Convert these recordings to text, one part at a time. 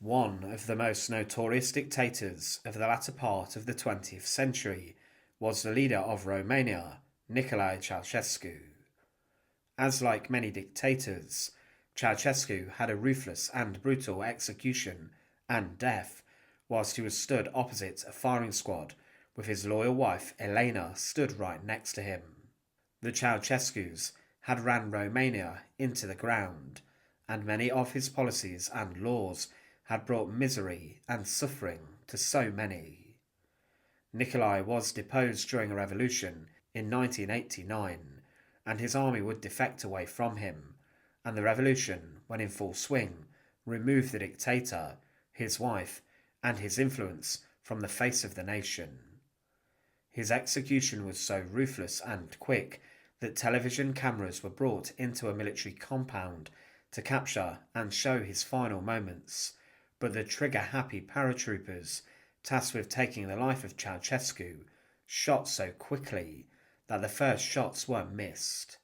One of the most notorious dictators of the latter part of the 20th century was the leader of Romania, Nicolae Ceausescu. As like many dictators, Ceausescu had a ruthless and brutal execution and death whilst he was stood opposite a firing squad with his loyal wife Elena stood right next to him. The Ceausescus had ran Romania into the ground, and many of his policies and laws had brought misery and suffering to so many. Nicolae was deposed during a revolution in 1989, and his army would defect away from him, and the revolution, when in full swing, removed the dictator, his wife, and his influence from the face of the nation. His execution was so ruthless and quick that television cameras were brought into a military compound to capture and show his final moments, but the trigger-happy paratroopers tasked with taking the life of Ceausescu shot so quickly that the first shots were missed.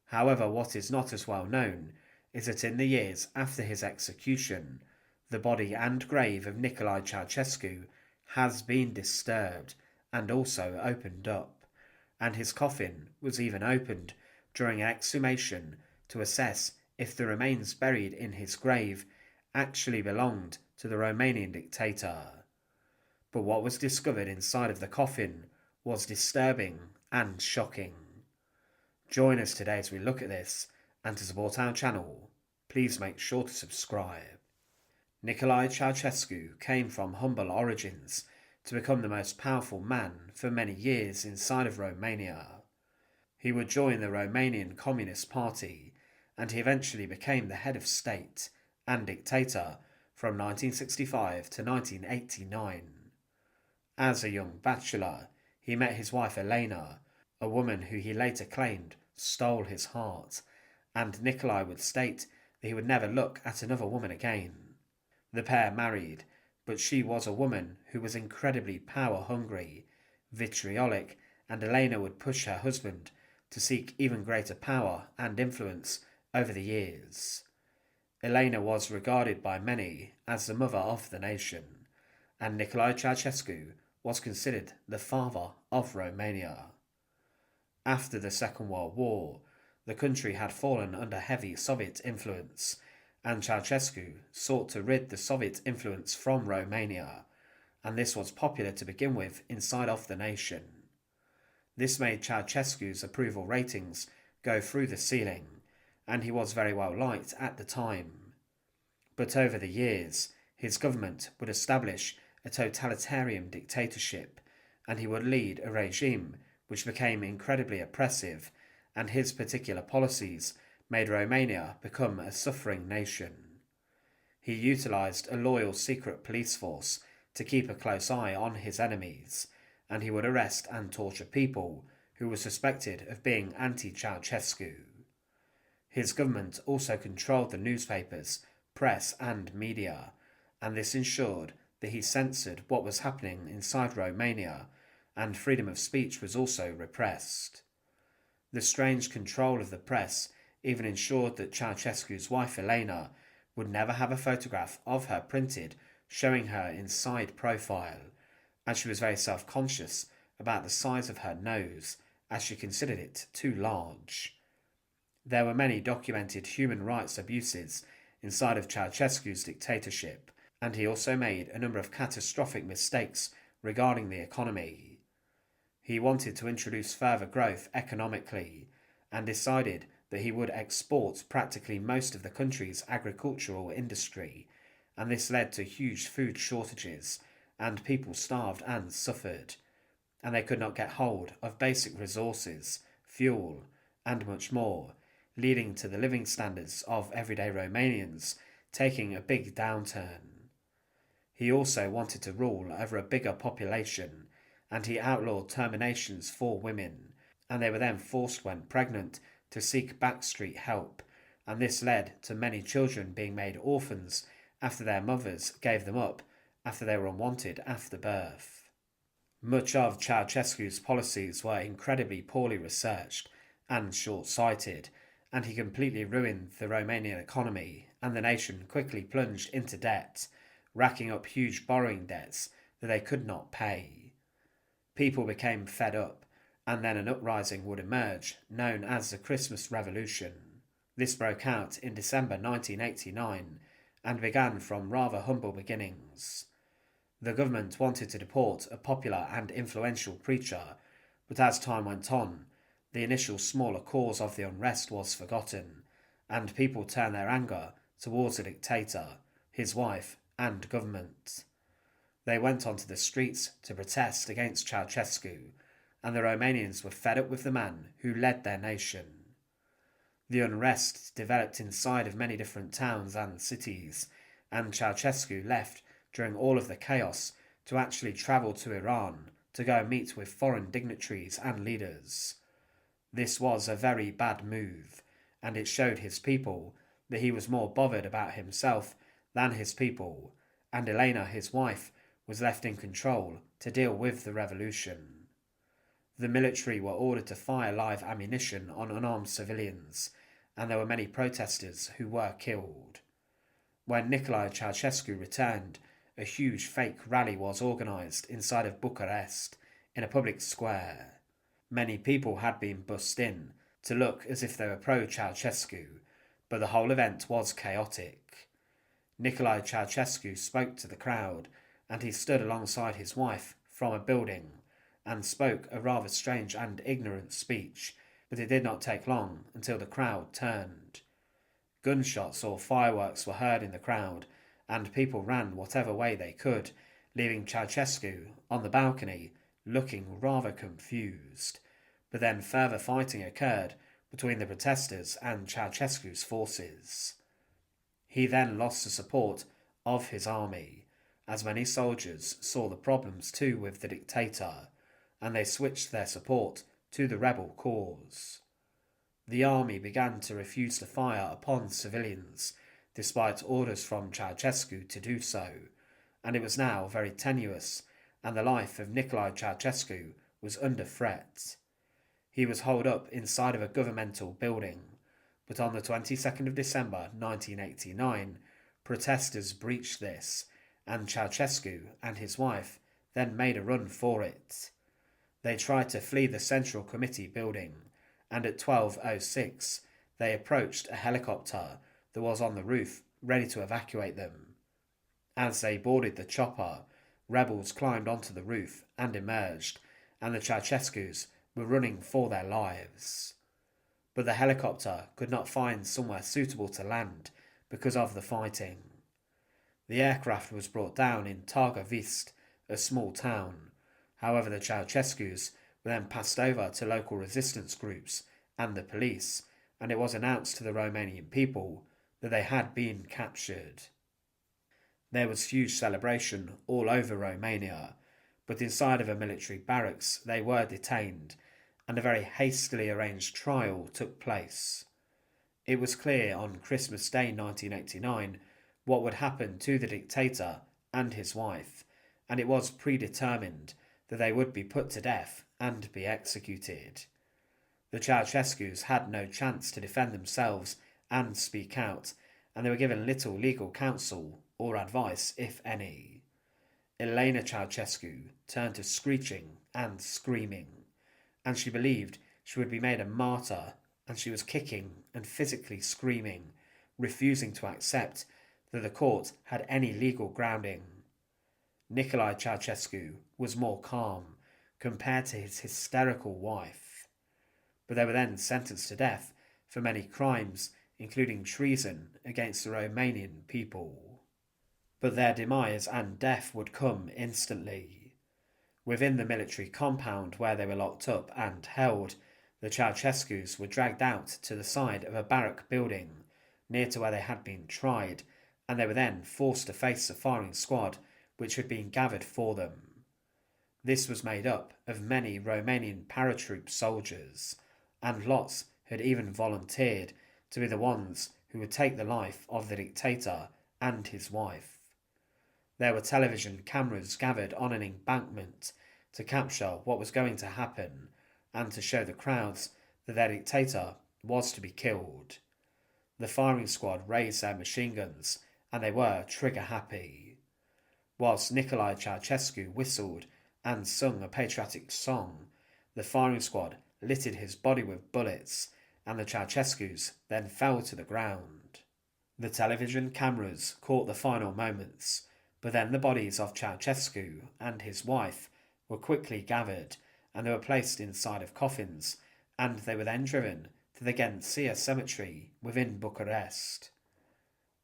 However, what is not as well known is that in the years after his execution, the body and grave of Nicolae Ceausescu has been disturbed and also opened up, and his coffin was even opened during an exhumation to assess if the remains buried in his grave actually belonged to the Romanian dictator. But what was discovered inside of the coffin was disturbing and shocking. Join us today as we look at this, and to support our channel, please make sure to subscribe. Nicolae Ceausescu came from humble origins to become the most powerful man for many years inside of Romania. He would join the Romanian Communist Party, and he eventually became the head of state and dictator from 1965 to 1989. As a young bachelor, he met his wife Elena, a woman who he later claimed stole his heart, and Nicolae would state that he would never look at another woman again. The pair married, but she was a woman who was incredibly power-hungry, vitriolic, and Elena would push her husband to seek even greater power and influence over the years. Elena was regarded by many as the mother of the nation, and Nicolae Ceausescu was considered the father of Romania. After the Second World War, the country had fallen under heavy Soviet influence, and Ceausescu sought to rid the Soviet influence from Romania, and this was popular to begin with inside of the nation. This made Ceausescu's approval ratings go through the ceiling, and he was very well liked at the time. But over the years, his government would establish a totalitarian dictatorship, and he would lead a regime which became incredibly oppressive, and his particular policies made Romania become a suffering nation. He utilised a loyal secret police force to keep a close eye on his enemies, and he would arrest and torture people who were suspected of being anti-Ceausescu. His government also controlled the newspapers, press and media, and this ensured that he censored what was happening inside Romania, and freedom of speech was also repressed. The strange control of the press even ensured that Ceausescu's wife Elena would never have a photograph of her printed showing her in side profile, as she was very self-conscious about the size of her nose, as she considered it too large. There were many documented human rights abuses inside of Ceausescu's dictatorship, and he also made a number of catastrophic mistakes regarding the economy. He wanted to introduce further growth economically, and decided that he would export practically most of the country's agricultural industry, and this led to huge food shortages, and people starved and suffered, and they could not get hold of basic resources, fuel, and much more, leading to the living standards of everyday Romanians taking a big downturn. He also wanted to rule over a bigger population, and he outlawed terminations for women, and they were then forced when pregnant to seek backstreet help, and this led to many children being made orphans after their mothers gave them up after they were unwanted after birth. Much of Ceausescu's policies were incredibly poorly researched and short-sighted, and he completely ruined the Romanian economy, and the nation quickly plunged into debt, racking up huge borrowing debts that they could not pay. People became fed up, and then an uprising would emerge, known as the Christmas Revolution. This broke out in December 1989 and began from rather humble beginnings. The government wanted to deport a popular and influential preacher, but as time went on, the initial smaller cause of the unrest was forgotten, and people turned their anger towards the dictator, his wife, and government. They went onto the streets to protest against Ceaușescu, and the Romanians were fed up with the man who led their nation. The unrest developed inside of many different towns and cities, and Ceaușescu left during all of the chaos to actually travel to Iran to go meet with foreign dignitaries and leaders. This was a very bad move, and it showed his people that he was more bothered about himself than his people, and Elena, his wife, was left in control to deal with the revolution. The military were ordered to fire live ammunition on unarmed civilians, and there were many protesters who were killed. When Nicolae Ceausescu returned, a huge fake rally was organised inside of Bucharest in a public square. Many people had been bussed in to look as if they were pro-Ceausescu, but the whole event was chaotic. Nicolae Ceausescu spoke to the crowd, and he stood alongside his wife from a building and spoke a rather strange and ignorant speech, but it did not take long until the crowd turned. Gunshots or fireworks were heard in the crowd, and people ran whatever way they could, leaving Ceausescu on the balcony looking rather confused. But then further fighting occurred between the protesters and Ceausescu's forces. He then lost the support of his army, as many soldiers saw the problems too with the dictator, and they switched their support to the rebel cause. The army began to refuse to fire upon civilians, despite orders from Ceausescu to do so, and it was now very tenuous, and the life of Nicolae Ceausescu was under threat. He was holed up inside of a governmental building, but on the 22nd of December 1989, protesters breached this, and Ceausescu and his wife then made a run for it. They tried to flee the Central Committee building, and at 12:06 they approached a helicopter that was on the roof ready to evacuate them. As they boarded the chopper, rebels climbed onto the roof and emerged, and the Ceausescus were running for their lives. But the helicopter could not find somewhere suitable to land because of the fighting. The aircraft was brought down in Targa Vist, a small town. However, the Ceausescus were then passed over to local resistance groups and the police, and it was announced to the Romanian people that they had been captured. There was huge celebration all over Romania, but inside of a military barracks they were detained, and a very hastily arranged trial took place. It was clear on Christmas Day 1989 what would happen to the dictator and his wife, and it was predetermined that they would be put to death and be executed. The Ceausescus had no chance to defend themselves and speak out, and they were given little legal counsel or advice, if any. Elena Ceausescu turned to screeching and screaming, and she believed she would be made a martyr, and she was kicking and physically screaming, refusing to accept that the court had any legal grounding. Nicolae Ceausescu was more calm compared to his hysterical wife, but they were then sentenced to death for many crimes, including treason against the Romanian people. But their demise and death would come instantly. Within the military compound where they were locked up and held, the Ceausescus were dragged out to the side of a barrack building near to where they had been tried, and they were then forced to face the firing squad which had been gathered for them. This was made up of many Romanian paratroop soldiers, and lots had even volunteered to be the ones who would take the life of the dictator and his wife. There were television cameras gathered on an embankment to capture what was going to happen and to show the crowds that their dictator was to be killed. The firing squad raised their machine guns and they were trigger happy. Whilst Nicolae Ceausescu whistled and sung a patriotic song, the firing squad littered his body with bullets and the Ceaușescus then fell to the ground. The television cameras caught the final moments, but then the bodies of Ceaușescu and his wife were quickly gathered and they were placed inside of coffins, and they were then driven to the Ghencea cemetery within Bucharest.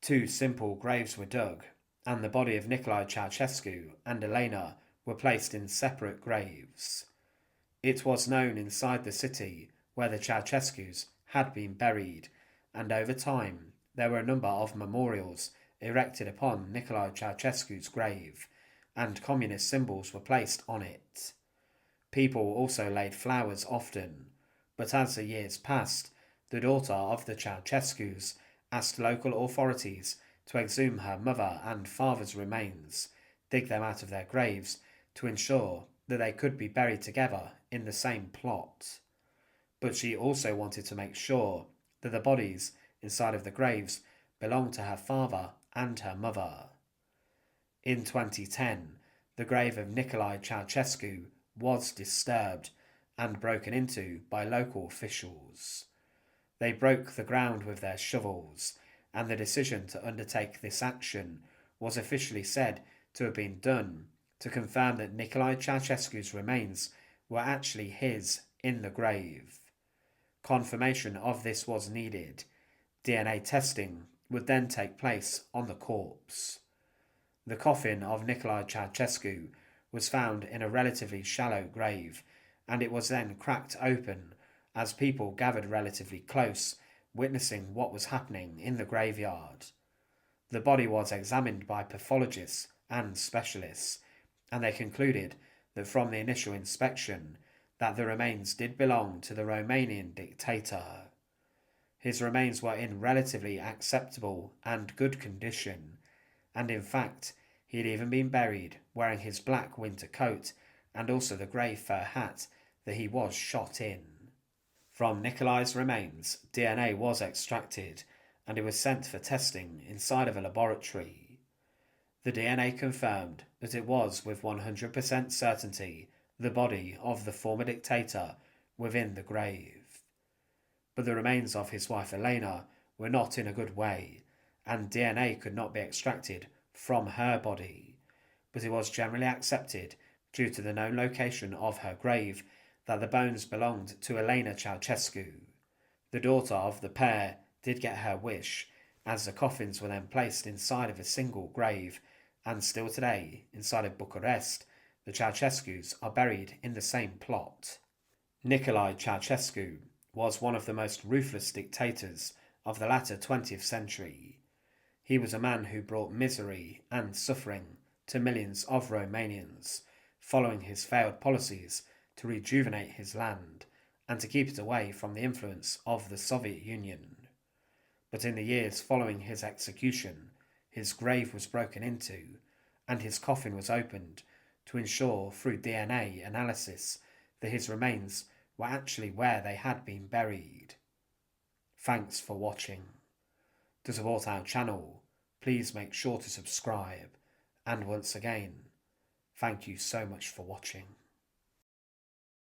2 simple graves were dug, and the body of Nicolae Ceausescu and Elena were placed in separate graves. It was known inside the city where the Ceaușescus had been buried, and over time there were a number of memorials erected upon Nicolae Ceausescu's grave, and communist symbols were placed on it. People also laid flowers often, but as the years passed, the daughter of the Ceaușescus asked local authorities to exhume her mother and father's remains, dig them out of their graves to ensure that they could be buried together in the same plot. But she also wanted to make sure that the bodies inside of the graves belonged to her father and her mother. In 2010, the grave of Nicolae Ceausescu was disturbed and broken into by local officials. They broke the ground with their shovels, and the decision to undertake this action was officially said to have been done to confirm that Nicolae Ceausescu's remains were actually his in the grave. Confirmation of this was needed. DNA testing would then take place on the corpse. The coffin of Nicolae Ceausescu was found in a relatively shallow grave, and it was then cracked open as people gathered relatively close, witnessing what was happening in the graveyard. The body was examined by pathologists and specialists, and they concluded that from the initial inspection that the remains did belong to the Romanian dictator. His remains were in relatively acceptable and good condition, and in fact he had even been buried wearing his black winter coat and also the grey fur hat that he was shot in. From Nicolae's remains, DNA was extracted and it was sent for testing inside of a laboratory. The DNA confirmed that it was with 100% certainty the body of the former dictator within the grave. But the remains of his wife Elena were not in a good way, and DNA could not be extracted from her body, but it was generally accepted due to the known location of her grave that the bones belonged to Elena Ceausescu. The daughter of the pair did get her wish, as the coffins were then placed inside of a single grave, and still today, inside of Bucharest, the Ceausescus are buried in the same plot. Nicolae Ceausescu was one of the most ruthless dictators of the latter 20th century. He was a man who brought misery and suffering to millions of Romanians, following his failed policies to rejuvenate his land and to keep it away from the influence of the Soviet Union. But in the years following his execution, his grave was broken into and his coffin was opened to ensure through DNA analysis that his remains were actually where they had been buried. Thanks for watching. To support our channel, please make sure to subscribe, and once again, thank you so much for watching.